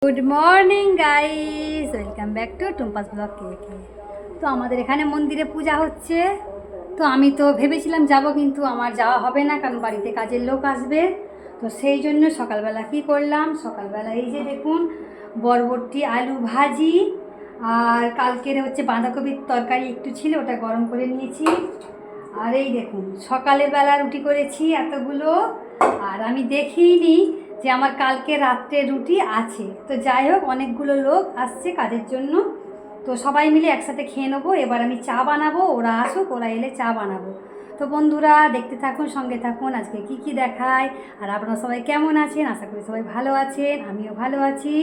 Good morning guys, welcome back to Tumpa's blog কে। তো আমাদের এখানে মন্দিরে পূজা হচ্ছে। তো আমি তো ভেবেছিলাম যাব, কিন্তু আমার যাওয়া হবে না, কারণ বাড়িতে কাজের লোক আসবে। তো সেই জন্য সকালবেলা কি করলাম, সকালবেলা এই যে দেখুন বরবটি আলু ভাজি, আর কালকের হচ্ছে বাঁধাকপির তরকারি একটু ছিল, ওটা গরম করে নিয়েছি। আর এই দেখুন সকালে বেলা রুটি করেছি এতগুলো, আর আমি দেখিনি যে আমার কালকে রাত্রে রুটি আছে। তো যাই হোক, অনেকগুলো লোক আসছে কাজের জন্য, তো সবাই মিলে একসাথে খেয়ে নেবো। এবার আমি চা বানাবো, ওরা আসুক, ওরা এলে চা বানাবো। তো বন্ধুরা দেখতে থাকুন, সঙ্গে থাকুন, আজকে কি কি দেখায়। আর আপনারা সবাই কেমন আছেন? আশা করি সবাই ভালো আছেন, আমিও ভালো আছি।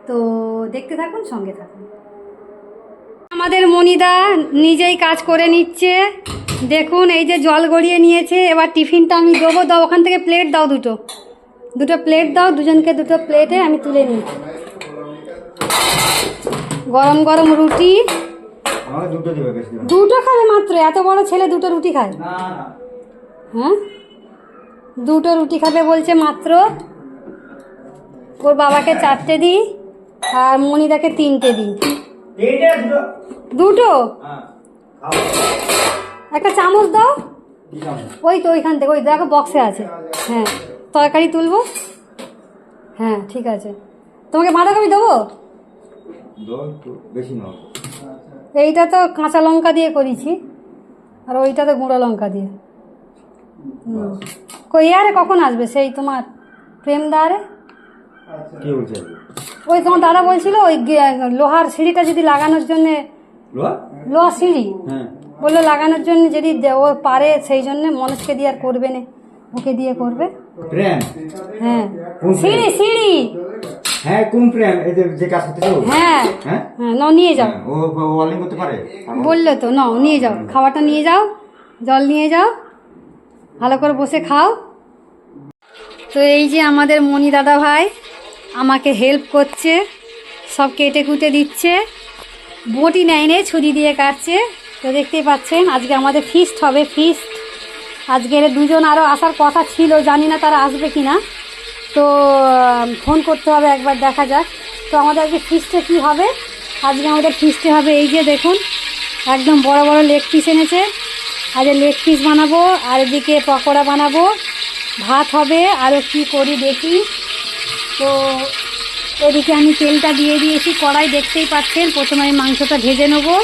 তো দেখতে থাকুন, সঙ্গে থাকুন। আমাদের মনিদা নিজেই কাজ করে নিচ্ছে। দেখুন এই যে জল গড়িয়ে নিয়েছে, এবার টিফিনটা আমি দেবো। দাও ওখান থেকে প্লেট দাও, দুটো প্লেট দাও, দুজনকে দুটো প্লেটে আমি তুলে নিই। গরম গরম রুটি, দুটো খাবে মাত্র? এত বড় ছেলে দুটো রুটি খায়? হ্যাঁ, দুটো রুটি খাবে বলছে মাত্র। ওর বাবাকে 4টে দিই, আর মনিদাকে 3টে দিই। দুটো, একটা চামচ দাও। ওই তো ওইখান থেকে, ওই দেখো বক্সে আছে। হ্যাঁ, তরকারি তুলবো। হ্যাঁ ঠিক আছে, তোমাকে বাঁধাকপি দেবো? এইটা তো কাঁচা লঙ্কা দিয়ে করেছি, আর ওইটা তো গুঁড়ো লঙ্কা দিয়ে। কই আরে কখন আসবে সেই তোমার প্রেম দাঁড়ে? ওই তোমার দাদা বলছিল ওই লোহার সিঁড়িটা যদি লাগানোর জন্যে, লোহার সিঁড়ি বললো লাগানোর জন্য, যদি ও পারে সেই জন্য মনোজকে দিয়ে আর করবে না, ওকে দিয়ে করবে। হ্যাঁ সিঁড়ি সিঁড়ি, হ্যাঁ কোন প্রেম? এই যে কাজ করতে যাও? হ্যাঁ হ্যাঁ, নাও নিয়ে যাও। ও ওয়ালিং করতে পারে বললো তো, নাও নিয়ে যাও, খাবারটা নিয়ে যাও, জল নিয়ে যাও, ভালো করে বসে খাও। তো এই যে আমাদের মণি দাদা ভাই আমাকে হেল্প করছে, সব কেটে কুটে দিচ্ছে, বটি নেয় ছুরি দিয়ে কাটছে। তো দেখতেই পাচ্ছেন আজকে আমাদের ফিস্ট হবে, ফিস্ট। আজকের দুজন আরও আসার কথা ছিল, জানি না তারা আসবে কি না, তো ফোন করতে হবে একবার, দেখা যাক। তো আমাদের আজকে ফিস্টে কী হবে? আজকে আমাদের ফিস্টে হবে এই যে দেখুন একদম বড় বড় লেগ পিস এনেছে, আজ লেগ পিস বানাবো, আর এদিকে পকোড়া বানাবো, ভাত হবে, আরও কি করি দেখি। তো এদিকে আমি তেলটা দিয়ে দিয়েছি কড়াই, দেখতেই পাচ্ছেন। প্রথমে আমি মাংসটা ভেজে নেবো,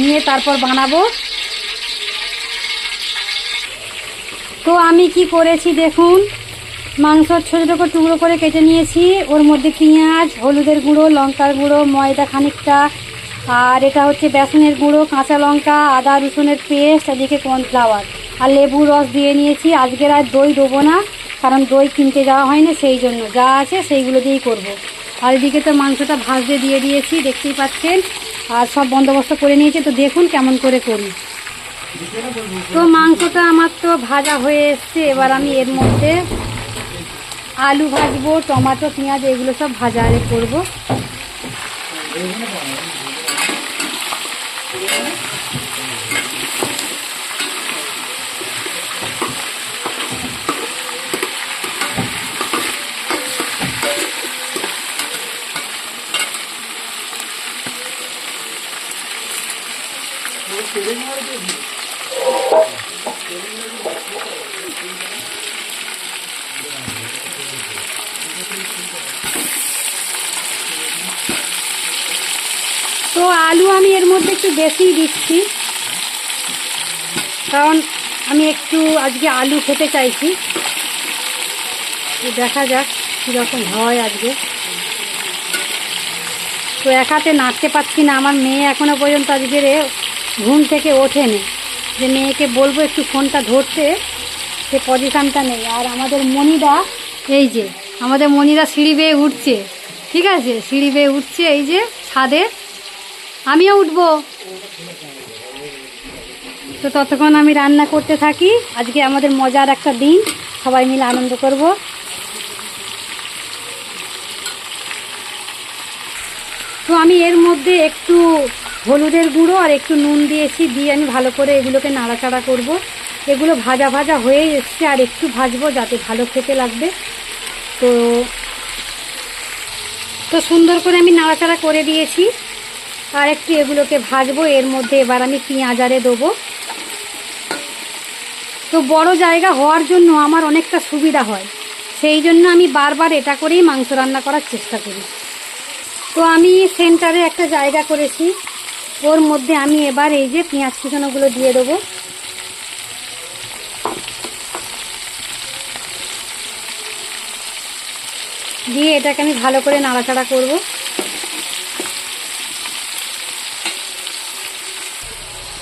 নিয়ে তারপর বানাবো। তো আমি কি করেছি দেখুন, মাংস ছোটো ছোটো টুকরো করে কেটে নিয়েছি, ওর মধ্যে পেঁয়াজ, হলুদের গুঁড়ো, লঙ্কার গুঁড়ো, ময়দা খানিকটা, আর এটা হচ্ছে বেসনের গুঁড়ো, কাঁচা লঙ্কা, আদা রসুনের পেস্ট, এদিকে কর্নফ্লাওয়ার, আর লেবুর রস দিয়ে নিয়েছি। আজকের আর দই দেবো না, কারণ দই কিনতে যাওয়া হয়নি, সেই জন্য যা আছে সেইগুলো দিয়েই করব। আর এদিকে তো মাংসটা ভাজতে দিয়ে দিয়েছি, দেখতেই পাচ্ছেন, আর সব বন্দোবস্ত করে নিয়েছি। তো দেখুন কেমন করে করি। তো মাংসটা আমার তো ভাজা হয়ে এসছে, এবার আমি এর মধ্যে আলু ভাজবো, টমেটো, পেঁয়াজ এগুলো সব ভাজা আরে করবো। তো আলু আমি এর মধ্যে একটু বেশি দিচ্ছি, কারণ আমি একটু আজকে আলু খেতে চাইছি। দেখা যাক কীরকম হয় আজকে। তো এক হাতে নাড়তে পারছি না, আমার মেয়ে এখনও পর্যন্ত আজকের ঘুম থেকে ওঠেনি, যে মেয়েকে বলবো একটু ফোনটা ধরতে, সে পজিশানটা নেই। আর আমাদের মনিদা, এই যে আমাদের মনিদা সিঁড়ি বেয়ে উঠছে, ঠিক আছে, সিঁড়ি বেয়ে উঠছে এই যে ছাদে, আমিও উঠবো। তো ততক্ষণ আমি রান্না করতে থাকি। আজকে আমাদের মজার একটা দিন, সবাই মিলে আনন্দ করব। তো আমি এর মধ্যে একটু হলুদের গুঁড়ো আর একটু নুন দিয়েছি, দিয়ে আমি ভালো করে এগুলোকে নাড়াচাড়া করব। এগুলো ভাজা ভাজা হয়ে এসছে, আর একটু ভাজবো যাতে ভালো খেতে লাগবে। তো তো সুন্দর করে আমি নাড়াচাড়া করে দিয়েছি। আর একটু এগুলোকে ভাজবো। এর মধ্যে এবার আমি পেঁয়াজ আরে দেবো। তো বড় জায়গা হওয়ার জন্য আমার অনেকটা সুবিধা হয়, সেই জন্য আমি বারবার এটা করেই মাংস রান্না করার চেষ্টা করি। তো আমি সেন্টারে একটা জায়গা করেছি, ওর মধ্যে আমি এবার এই যে পেঁয়াজ কুচানোগুলো দিয়ে দেবো। দিয়ে এটাকে আমি ভালো করে নাড়াচাড়া করব।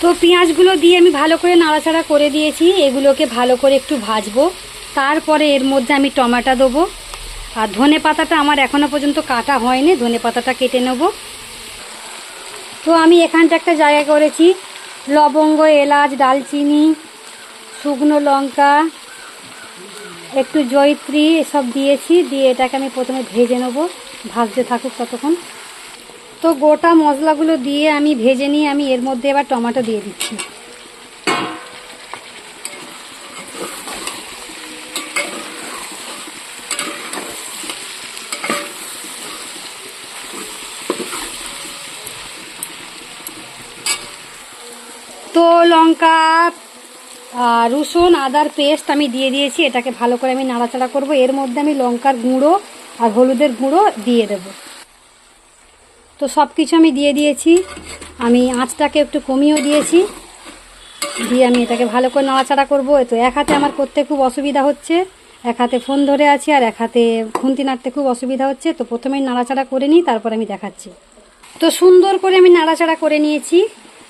তো পেঁয়াজগুলো দিয়ে আমি ভালো করে নাড়াচাড়া করে দিয়েছি। এগুলোকে ভালো করে একটু ভাজবো। তারপরে এর মধ্যে আমি টমেটো দেবো। আর ধনে পাতাটা আমার এখনও পর্যন্ত কাটা হয়নি, ধনে পাতাটা কেটে নেব। তো আমি এখানটা একটা জায়গা করেছি, লবঙ্গ, এলাচ, দালচিনি, শুকনো লঙ্কা, একটু জয়িত্রী এসব দিয়েছি। দিয়ে এটাকে আমি প্রথমে ভেজে নেব, ভাজতে থাকুক ততক্ষণ। তো গোটা মশলাগুলো দিয়ে আমি ভেজে নিয়ে আমি এর মধ্যে এবার টমেটো দিয়ে দিচ্ছি। তো লঙ্কা আর রসুন আদার পেস্ট আমি দিয়ে দিয়েছি। এটাকে ভালো করে আমি নাড়াচাড়া করব। এর মধ্যে আমি লঙ্কার গুঁড়ো আর হলুদের গুঁড়ো দিয়ে দেব। তো সব কিছু আমি দিয়ে দিয়েছি। আমি আঁচটাকে একটু কমিয়েও দিয়েছি। দিয়ে আমি এটাকে ভালো করে নাড়াচাড়া করব। তো এক হাতে আমার করতে খুব অসুবিধা হচ্ছে, এক হাতে ফোন ধরে আছি আর এক হাতে খুন্তি নাড়তে খুব অসুবিধা হচ্ছে। তো প্রথমেই নাড়াচাড়া করে নিই, তারপর আমি দেখাচ্ছি। তো সুন্দর করে আমি নাড়াচাড়া করে নিয়েছি।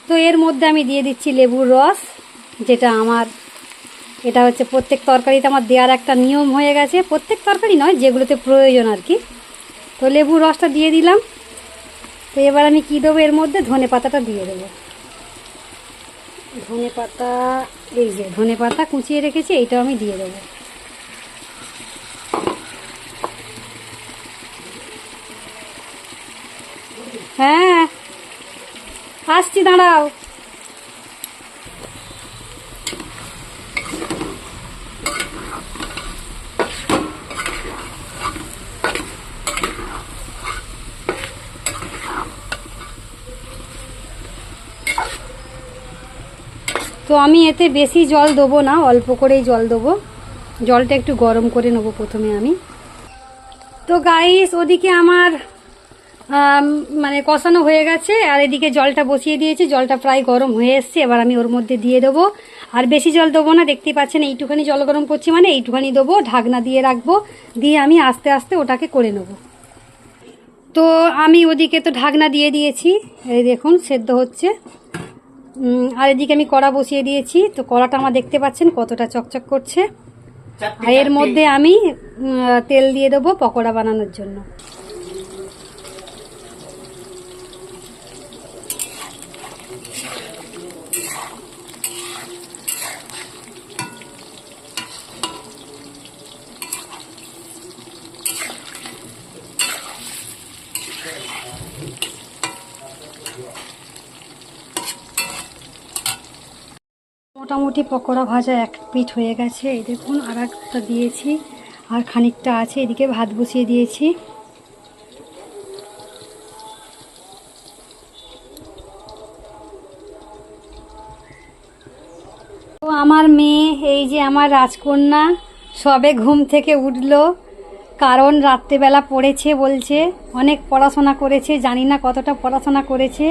তো এর মধ্যে আমি দিয়ে দিচ্ছি লেবুর রস, যেটা আমার এটা হচ্ছে প্রত্যেক তরকারিতে আমার দেওয়ার একটা নিয়ম হয়ে গেছে। প্রত্যেক তরকারি নয়, যেগুলোতে প্রয়োজন আর কি। তো লেবুর রসটা দিয়ে দিলাম। তো এবার আমি কী দেবো, এর মধ্যে ধনে পাতাটা দিয়ে দেবো। ধনে পাতা, এই যে ধনে পাতা কুচিয়ে রেখেছি, এইটাও আমি দিয়ে দেবো। হ্যাঁ আসছি, দাঁড়াও। তো আমি এতে বেশি জল দেবো না, অল্প করেই জল দেবো। জলটা একটু গরম করে নেবো প্রথমে আমি। তো গাইস, ওদিকে আমার মানে কষানো হয়ে গেছে আর এদিকে জলটা বসিয়ে দিয়েছি। জলটা প্রায় গরম হয়ে এসছে। এবার আমি ওর মধ্যে দিয়ে দেবো। আর বেশি জল দেবো না, দেখতেই পাচ্ছেন এইটুখানি জল গরম করছি, মানে এইটুখানি দেবো। ঢাকনা দিয়ে রাখবো, দিয়ে আমি আস্তে আস্তে ওটাকে করে নেব। তো আমি ওদিকে তো ঢাকনা দিয়ে দিয়েছি, এই দেখুন সেদ্ধ হচ্ছে। আর এদিকে আমি কড়া বসিয়ে দিয়েছি। তো কড়াটা আমার দেখতে পাচ্ছেন কতটা চকচক করছে। আর এর মধ্যে আমি তেল দিয়ে দেবো পকোড়া বানানোর জন্য। মোটামুটি পকোড়া ভাজা এক পিঠ হয়ে গেছে, এই দেখুন। আর একটা দিয়েছি আর খানিকটা আছে। এদিকে ভাত বসিয়ে দিয়েছি। তো আমার মেয়ে, এই যে আমার রাজকন্যা, সবে ঘুম থেকে উঠলো। কারণ রাত্রেবেলা পড়েছে বলছে, অনেক পড়াশোনা করেছে। জানি না কতটা পড়াশোনা করেছে।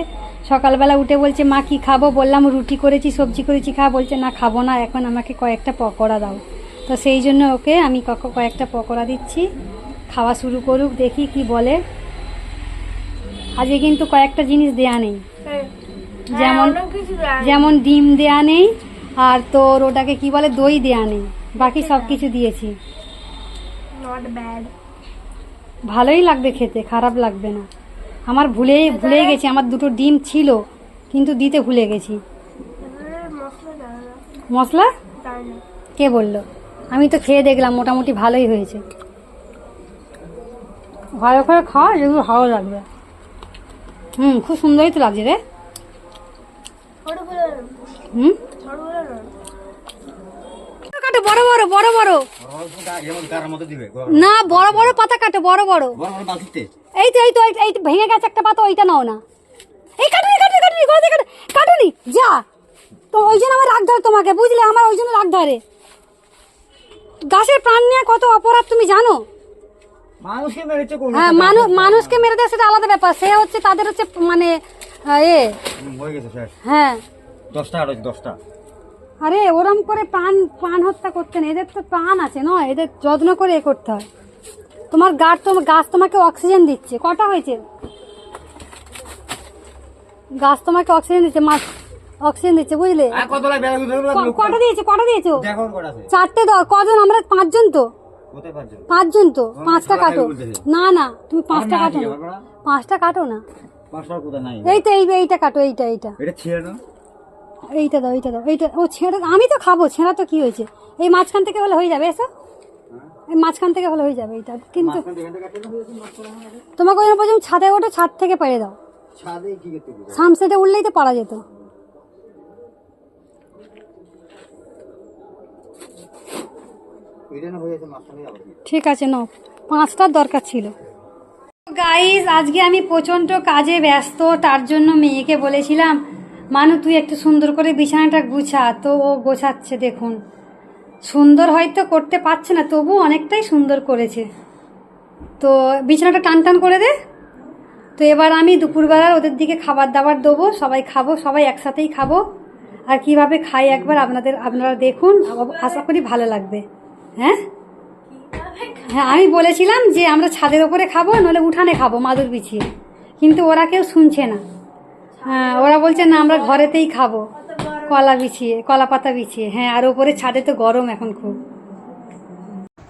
সকালবেলা উঠে বলছে, মা কি খাবো? বললাম রুটি করেছি, সবজি করেছি, খা। বলছে না খাবো না, এখন আমাকে কয়েকটা পকোড়া দাও। তো সেই জন্য ওকে আমি কয়েকটা পকোড়া দিচ্ছি, খাওয়া শুরু করুক, দেখি কি বলে। আজকে কিন্তু কয়েকটা জিনিস দেয়া নেই, যেমন ডিম দেয়া নেই, আর তোর ওটাকে কি বলে দই দেয়া নেই। বাকি সব কিছু দিয়েছি। নট ব্যাড, ভালোই লাগবে খেতে, খারাপ লাগবে না। আমার ভুলে গেছি, আমার দুটো ডিম ছিল কিন্তু দিতে ভুলে গেছি। মশলা কে বললো? আমি তো খেয়ে দেখলাম, মোটামুটি ভালোই হয়েছে। ভালো করে খাওয়া, যেগুলো ভালো লাগবে। খুব সুন্দরই তো লাগছে রে। কাটো বড় বড় বড় বড় বড় না, বড় বড় পাতা কাটো, বড় বড়। এই তো এই তো এই তো ভেঙে গেছে একটা পাতা, ওইটা নাও না। এই কাটুনি কাটুনি কাটুনি কাটুনি যা, তো ওই জন্য আমার রাগ ধরে তোমাকে, বুঝলে, আমার ওই জন্য রাগ ধরে। গাছের প্রাণ নিয়ে কত অপরাধ তুমি জানো? মানুষকে মেরেছে কোন? হ্যাঁ, মানুষকে মেরে দেয় সেটা আলাদা ব্যাপার, সে হচ্ছে তাদের হচ্ছে মানে হয়ে গেছে শেষ। হ্যাঁ 10টা আর 10টা। আরে ওরম করে প্রাণ হত্যা করতে নেই, এদের তো প্রাণ আছে নয়, এদের যত্ন করে করতে হয়। তোমার গাছ তোমাকে অক্সিজেন দিচ্ছে, কটা হয়েছে? গাছ তোমাকে অক্সিজেন দিচ্ছে, মাছ অক্সিজেন দিচ্ছে, বুঝলে? কটা দিয়েছো? দেখো কটা আছে। 4টে দাও। কজন আমরা? 5 জন তো। কোথায় 5 জন? 5 জন তো। 5টা কাটো। না, না তুমি 5টা কাটো না, 5টা কাটো না। 5টা কোথায় নাই? এই তো এইটা কাটো, এইটা এটা ছিঁড়ে নাও। এইটা দাও এইটা। ও ছেঁড়া, আমি তো খাবো, ছেঁড়া তো কি হয়েছে? এই মাঝখান থেকে হলে হয়ে যাবে, এসো, এই মাঝখান থেকে হলে হয়ে যাবে এইটা। কিন্তু তোমাকে ওই পর্যন্ত ছাদে ওঠো, ছাদ থেকে পেরে দাও। ছাদে কি করতে দিবে? সামসেটে উঠলেই তো পারা যেত। ঠিক আছে নাও, 5টার দরকার ছিল। গাইস, আজকে আমি প্রচণ্ড কাজে ব্যস্ত, তার জন্য মেয়েকে বলেছিলাম, মানু তুই একটু সুন্দর করে বিছানাটা গুছা, তো ও গোছাচ্ছে। দেখুন, সুন্দর হয়তো করতে পারছে না, তবু অনেকটাই সুন্দর করেছে। তো বিছানাটা টান টান করে দে। তো এবার আমি দুপুরবেলার ওদের দিকে খাবার দাবার দেবো, সবাই খাবো, সবাই একসাথেই খাবো। আর কিভাবে খাই একবার আপনারা দেখুন, আশা করি ভালো লাগবে। হ্যাঁ, আমি বলেছিলাম যে আমরা ছাদের ওপরে খাবো, নইলে উঠানে খাবো মাদুর বিছিয়ে, কিন্তু ওরা কেউ শুনছে না। হ্যাঁ, ওরা বলছে না আমরা ঘরেতেই খাবো, কলা পাতা বিছিয়ে। হ্যাঁ, আর ওপরে ছাদে তো গরম এখন খুব।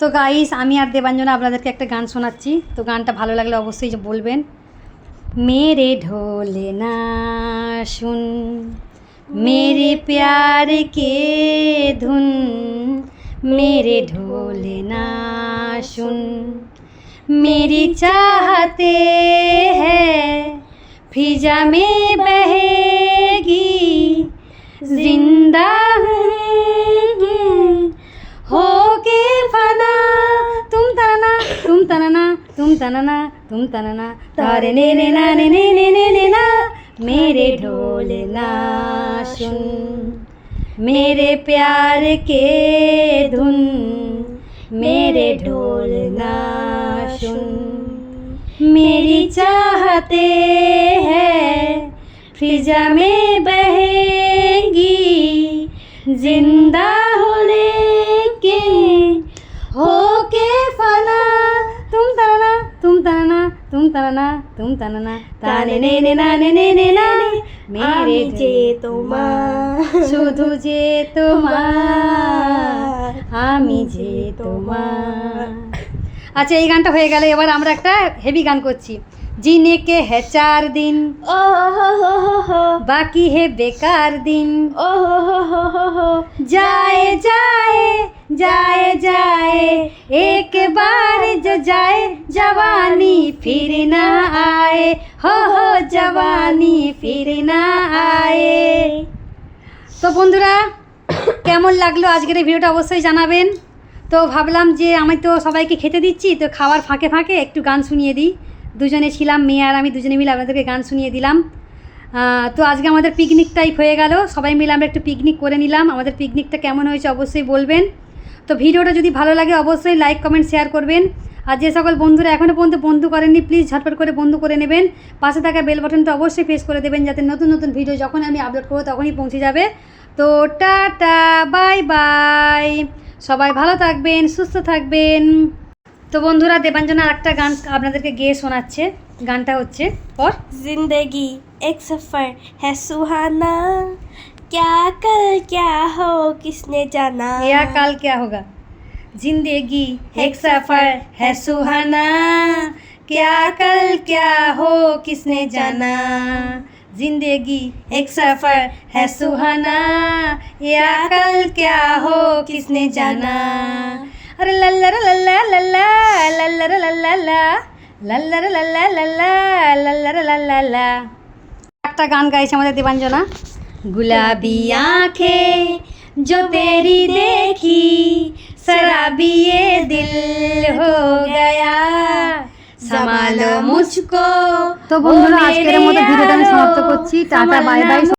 তো গাইস, আমি আর দেবাঞ্জনা আপনাদেরকে একটা গান শোনাচ্ছি, তো গানটা ভালো লাগলে অবশ্যই বলবেন। मेरे ढोले ना सुन मेरे प्यार के धुन, मेरे ढोले ना सुन मेरी चाहते हैं फिजा में बहेगी, जिंदा हो के फना, तुम तनना तुम तनना तुम तनना तुम तनना तारे ने ना ने ना, मेरे ढोले ना सुन मेरे प्यार के धुन, मेरे ढोले ना सुन मेरी चाहते हैं फिजा में बहेगी, जिंदा होने के हो के फना, तुम तनना तुम तनना तुम तनना तुम तनना ताने ने ना मेरे जे তোমার শুধু যে তোমার আমি যে তোমার। আচ্ছা, এই গানটা হয়ে গেল, এবার আমরা একটা হেভি গান করছি। जीने के है 4 दिन, ओ हो बाकी है बेकार दिन, ओ हो जाए जाए जाए जाए एक बार जो जाए, जवानी फिर ना आए, हो जवानी फिर ना आए। তো বন্ধুরা, কেমন লাগলো আজকের এই ভিডিওটা অবশ্যই জানাবেন। তো ভাবলাম যে আমি তো সবাইকে খেতে দিচ্ছি, তো খাওয়ার ফাঁকে ফাঁকে একটু গান শুনিয়ে দিই। দুজনে ছিলাম, মেয়ে আর আমি দুজনে মিলে আপনাদেরকে গান শুনিয়ে দিলাম। তো আজকে আমাদের পিকনিক টাইপ হয়ে গেল, সবাই মিলে আমরা একটু পিকনিক করে নিলাম। আমাদের পিকনিকটা কেমন হয়েছে অবশ্যই বলবেন। তো ভিডিওটা যদি ভালো লাগে অবশ্যই লাইক কমেন্ট শেয়ার করবেন। আর যে সকল বন্ধুরা এখনও পর্যন্ত বন্ধু করেননি, প্লিজ ঝটপট করে বন্ধু করে নেবেন। পাশে থাকা বেল বাটনটা অবশ্যই প্রেস করে দেবেন, যাতে নতুন নতুন ভিডিও যখন আমি আপলোড করবো তখনই পৌঁছে যাবে। তো টাটা, বাই বাই, সবাই ভালো থাকবেন, সুস্থ থাকবেন। তো বন্ধুরা, দেবাঞ্জনা আরেকটা গান আপনাদেরকে গেয়ে শোনাচ্ছে। গানটা হচ্ছে और जिंदगी एक सफर है सुहाना, क्या कल क्या हो किसने जाना, या कल क्या होगा, जिंदगी एक सफर है सुहाना, क्या कल क्या हो किसने जाना, जिंदगी एक सफर है सुहाना, या कल क्या हो किसने जाना। अरे लल्ला लल्ला लल्ला लल्ला लल्ला लल्ला लल्ला लल्ला लल्ला लल्ला। একটা গান গাইছে আমাদের দেবাঞ্জনা। गुलाबी आंखें जो तेरी देखी, शराबी ये दिल हो गया संभालो मुझको তো বন্ধুরা আজকের মতো ভিডিওটা আমি সমাপ্ত করছি। Tata bye bye.